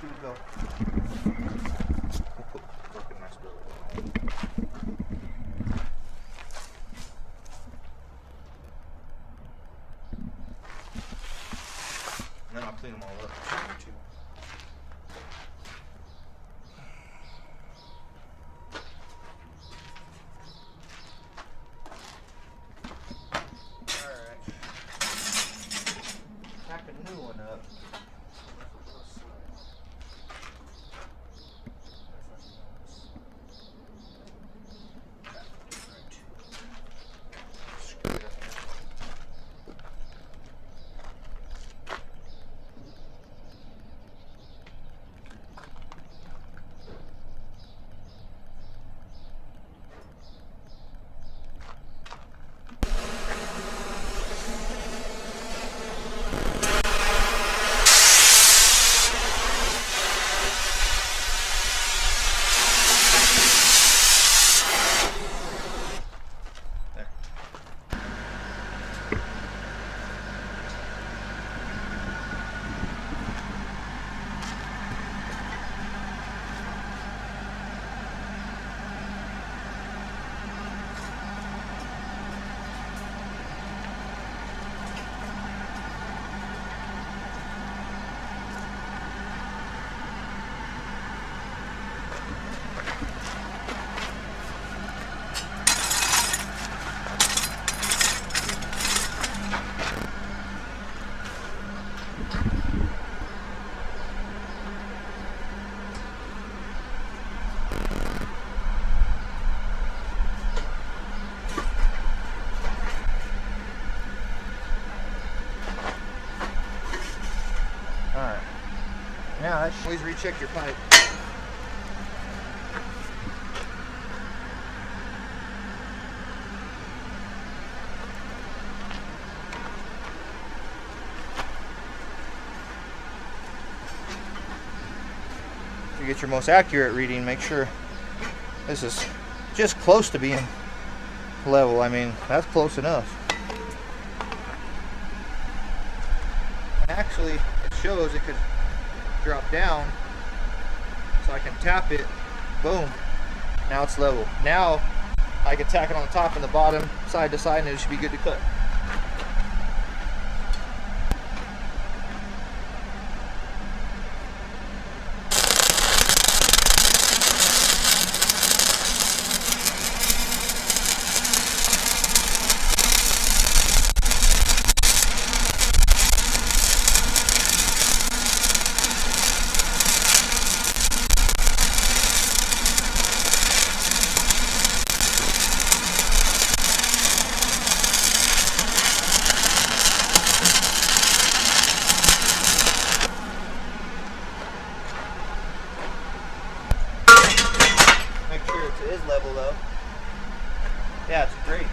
2 go. We'll put fucking my spill. And then I'll clean them all up. Too. Alright. Pack a new one up. Alright. Now, always recheck your pipe. To get your most accurate reading, make sure this is just close to being level. I mean, that's close enough. And actually, it shows it could drop down, so I can tap it. Boom. Now it's level. Now I can tack it on the top and the bottom, side to side, and it should be good to cut. It is level though. Yeah, it's great.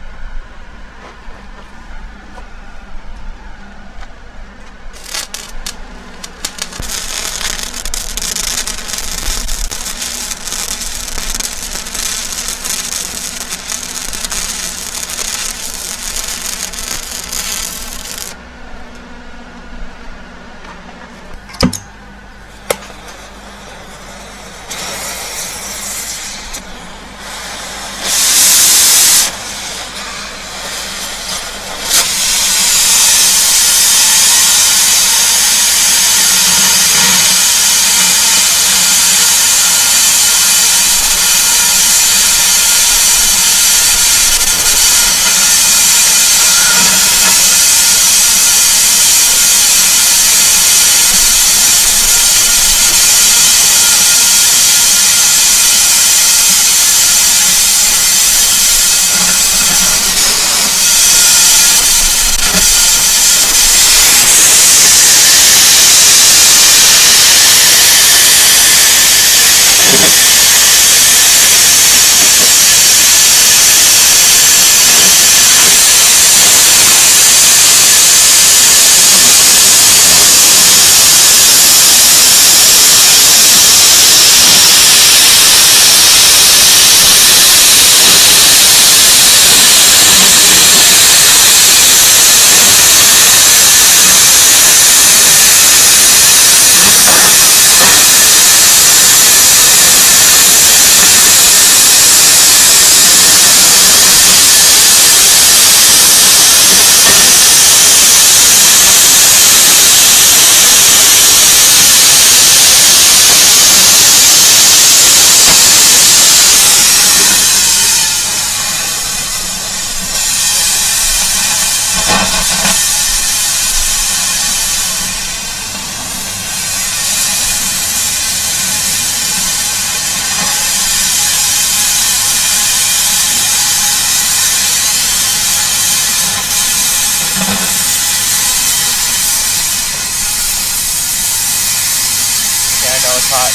it's hot.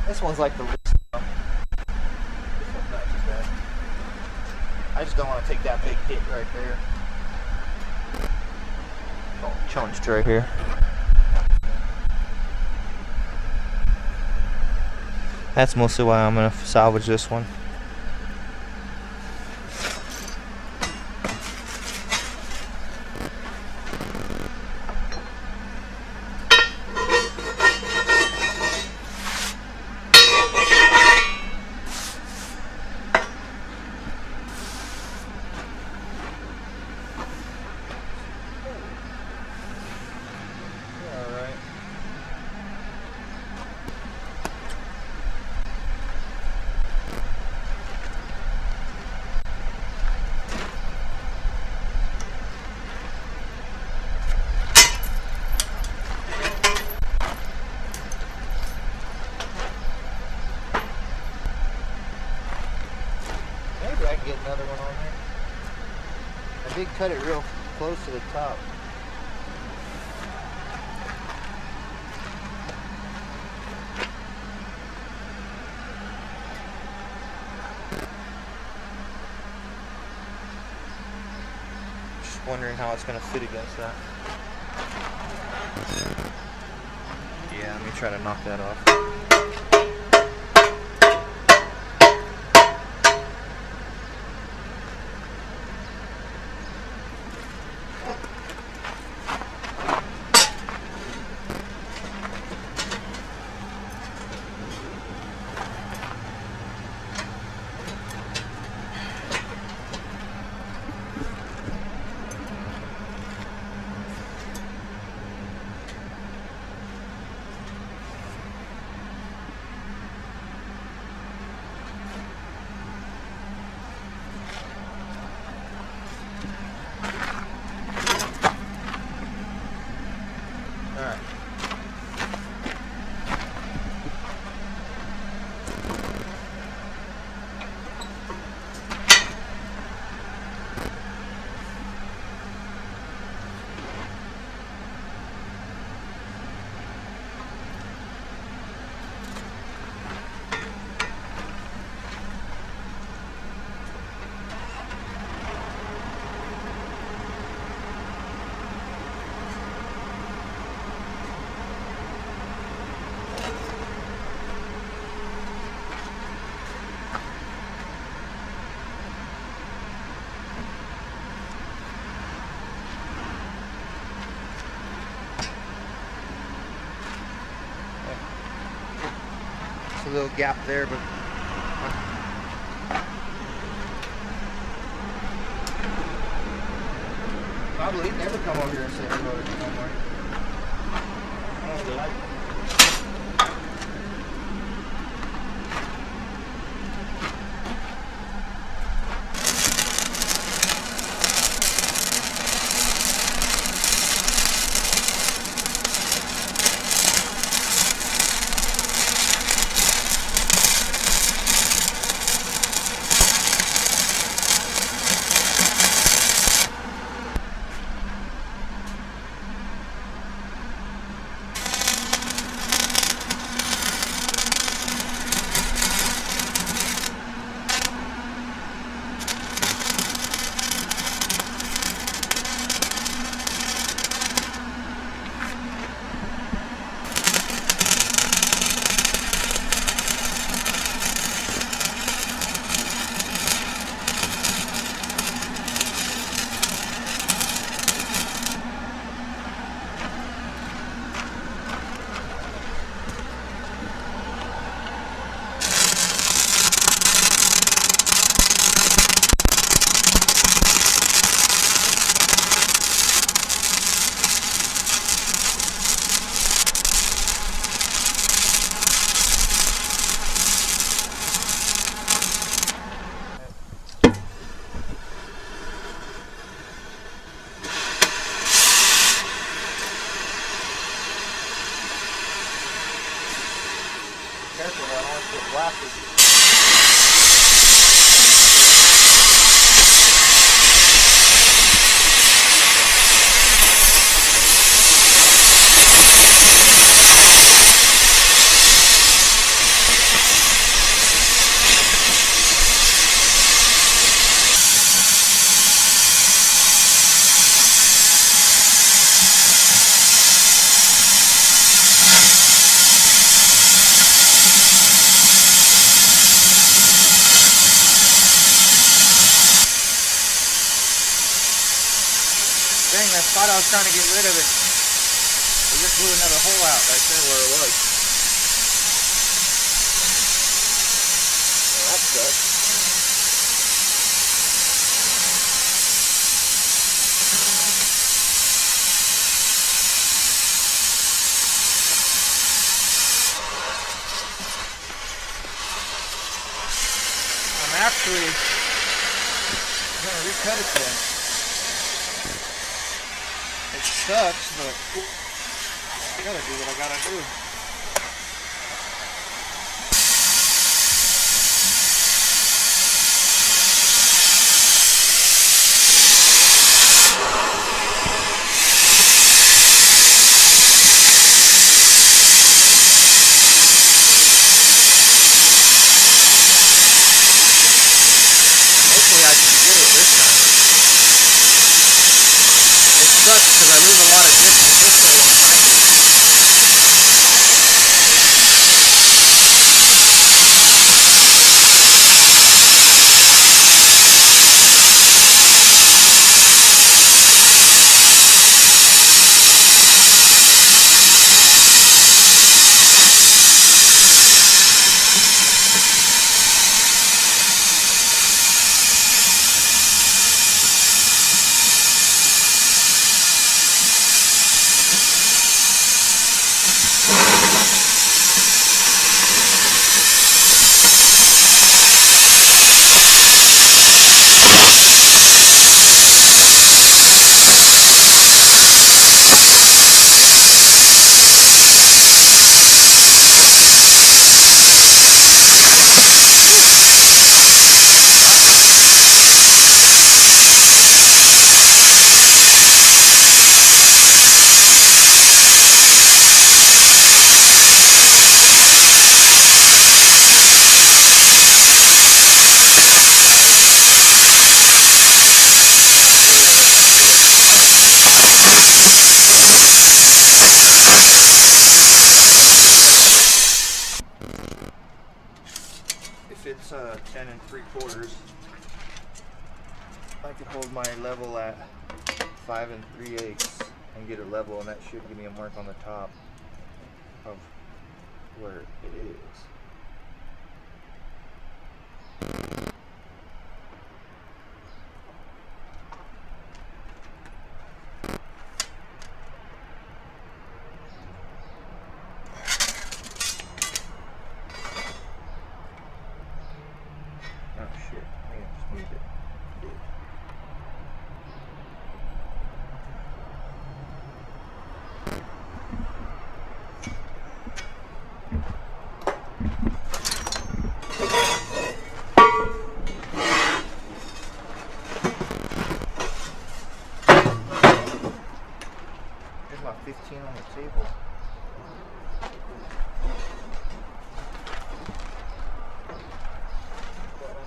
This one's like the least one. This one's not too bad. I just don't want to take that big hit right there. Oh, chunched right here. That's mostly why I'm going to salvage this one. I can get another one on there. I did cut it real close to the top. Just wondering how it's going to fit against that. Yeah, let me try to knock that off. It's a little gap there, but probably he'd never come over here and say hello to me no more. Oh, did I? Get blasted. Dang, that spot I was trying to get rid of it. We just blew another hole out right there where it was. Well, that sucks. I'm actually gonna recut it then. It sucks, but I gotta do what I gotta do. Hopefully I can get it this time. It sucks because I lose a lot of distance this way while trying to. If it's 10 3/4, I could hold my level at 5 3/8 and get it level, and that should give me a mark on the top of where it is. Oh shit, I just moved it. There's my 15 on the table.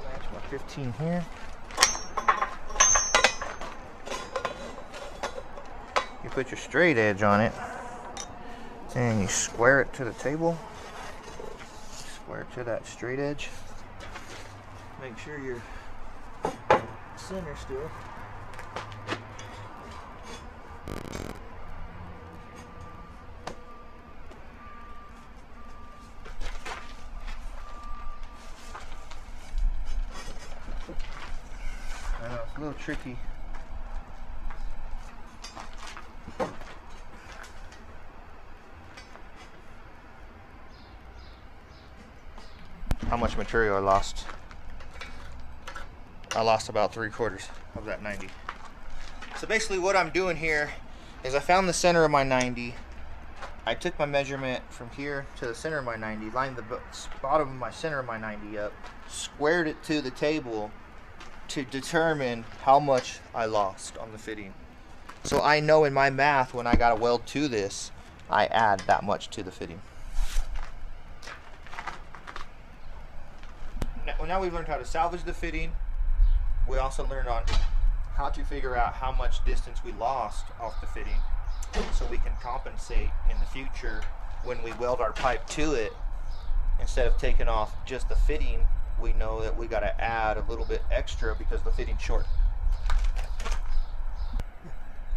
Match my 15 here. You put your straight edge on it and you square it to the table. Square it to that straight edge. Make sure you're center still. I know, it's a little tricky. How much material I lost? I lost about 3/4 of that 90. So basically what I'm doing here is I found the center of my 90 I took my measurement from here to the center of my 90, lined the bottom of my center of my 90 up, squared it to the table to determine how much I lost on the fitting. So I know in my math when I got to weld to this, I add that much to the fitting. Now we've learned how to salvage the fitting. We also learned on how to figure out how much distance we lost off the fitting so we can compensate in the future when we weld our pipe to it. Instead of taking off just the fitting, we know that we got to add a little bit extra because the fitting's short.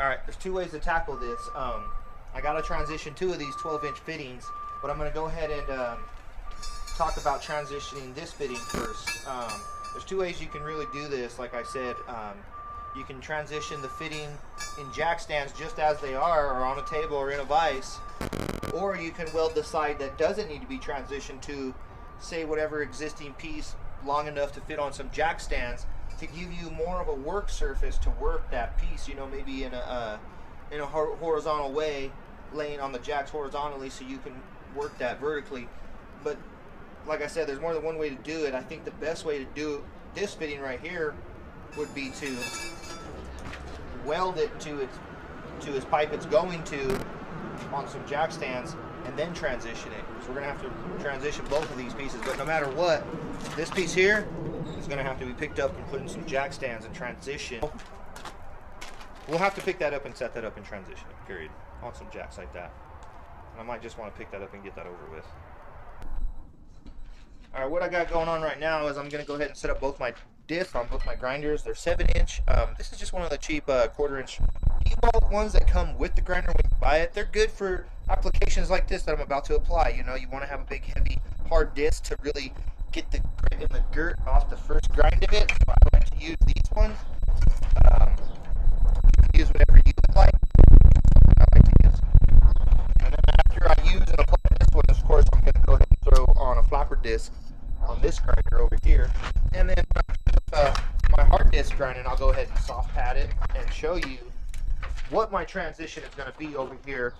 Alright, there's two ways to tackle this. I got to transition 2 of these 12-inch fittings, but I'm going to go ahead and talk about transitioning this fitting first. There's 2 ways you can really do this. Like I said, you can transition the fitting in jack stands just as they are, or on a table or in a vise, or you can weld the side that doesn't need to be transitioned to, say, whatever existing piece long enough to fit on some jack stands to give you more of a work surface to work that piece, you know, maybe in a horizontal way, laying on the jacks horizontally so you can work that vertically. But like I said, there's more than one way to do it. I think the best way to do this fitting right here would be to weld it to its pipe it's going to on some jack stands and then transition it. So we're going to have to transition both of these pieces, but no matter what, this piece here is going to have to be picked up and put in some jack stands and transition. We'll have to pick that up and set that up and transition it, period, on some jacks like that. And I might just want to pick that up and get that over with. Alright, what I got going on right now is I'm going to go ahead and set up both my discs on both my grinders. They're 7-inch. This is just one of the cheap 1/4-inch DeWalt ones that come with the grinder when you buy it. They're good for applications like this that I'm about to apply. You know, you want to have a big, heavy, hard disc to really get the grit and the dirt off the first grind of it. So I like to use these ones. You can use whatever you would like. I like to use. And then after I use and apply this one, of course, I'm going to go ahead and throw on a flapper disc on this grinder over here. And then my hard disc grinding, I'll go ahead and soft pad it and show you what my transition is going to be over here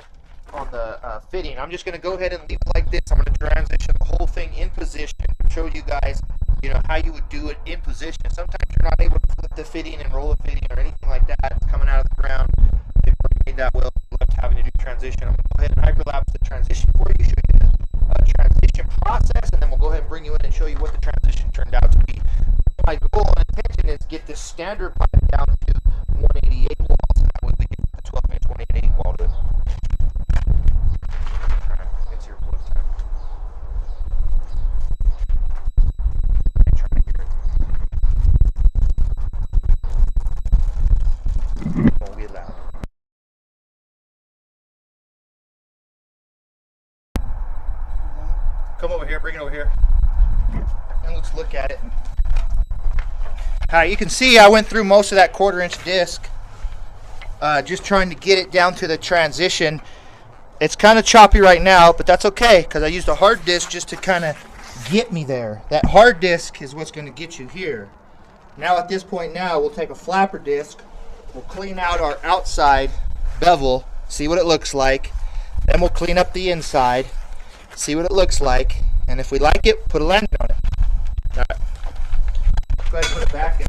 on the fitting. I'm just going to go ahead and leave it like this. I'm going to transition the whole thing in position and show you guys, you know, how you would do it in position. Sometimes you're not able to flip the fitting and roll the fitting or anything like that. It's coming out of the ground. They've already made that well left having to do transition. I'm going to go ahead and hyperlapse the transition for you, show you the transition process, and then we'll go ahead and bring you in and show you what the transition turned out to be. My goal and intention is get this standard pipe down to 188 walls, and that way we get the 12-inch 188 wall to it. Alright, it's your blue time. I'm trying to hear it. Won't be loud. Come over here, bring it over here. And let's look at it. You can see I went through most of that 1/4-inch disc, just trying to get it down to the transition. It's kind of choppy right now, but that's okay because I used a hard disc just to kind of get me there. That hard disc is what's going to get you here. Now at this point now, we'll take a flapper disc, we'll clean out our outside bevel, see what it looks like. Then we'll clean up the inside, see what it looks like, and if we like it, put a landing on it. All right. Go ahead and put it back in.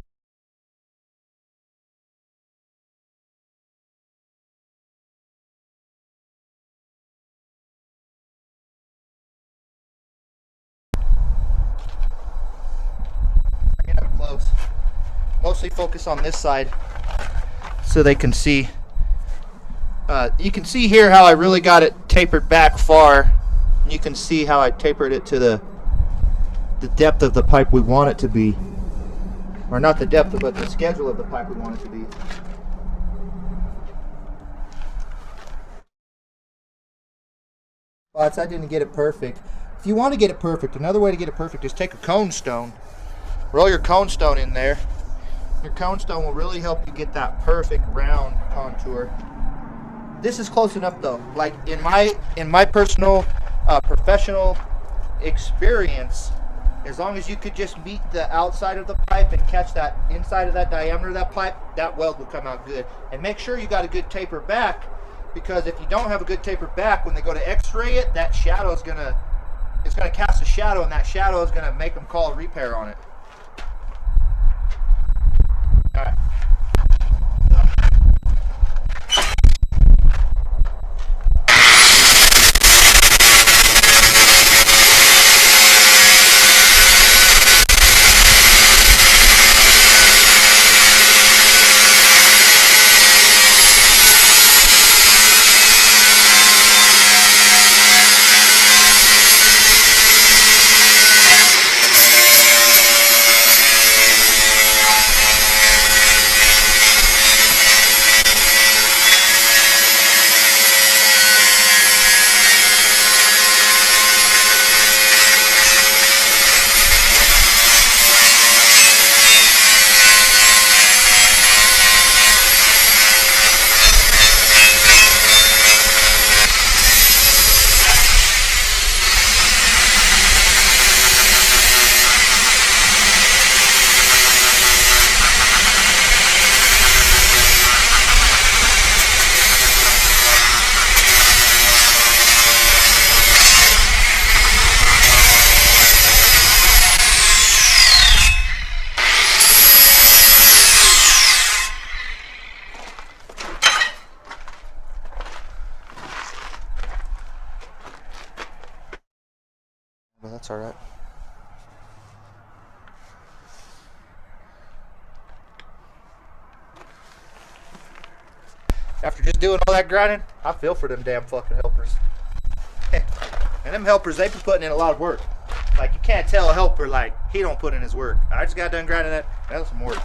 Bring it up close. Mostly focus on this side so they can see. You can see here how I really got it tapered back far. You can see how I tapered it to the depth of the pipe we want it to be. Or not the depth, but the schedule of the pipe we want it to be. Well, I didn't get it perfect. If you want to get it perfect, another way to get it perfect is take a cone stone. Roll your cone stone in there. Your cone stone will really help you get that perfect round contour. This is close enough though. Like in my personal professional experience, as long as you could just meet the outside of the pipe and catch that inside of that diameter of that pipe, that weld will come out good. And make sure you got a good taper back, because if you don't have a good tapered back, when they go to x-ray it, that shadow is gonna cast a shadow, and that shadow is gonna make them call a repair on it. All right. Well, that's all right. After just doing all that grinding, I feel for them damn fucking helpers. And them helpers, they be putting in a lot of work. Like, you can't tell a helper, like, he don't put in his work. I just got done grinding that. That was some work.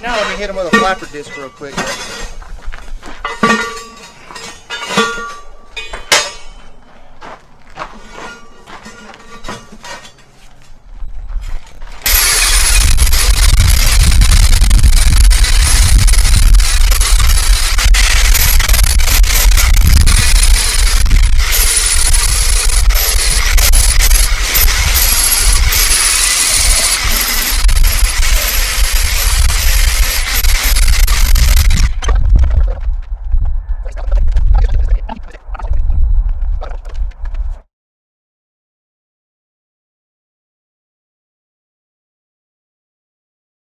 Now let me hit him with a flapper disc real quick.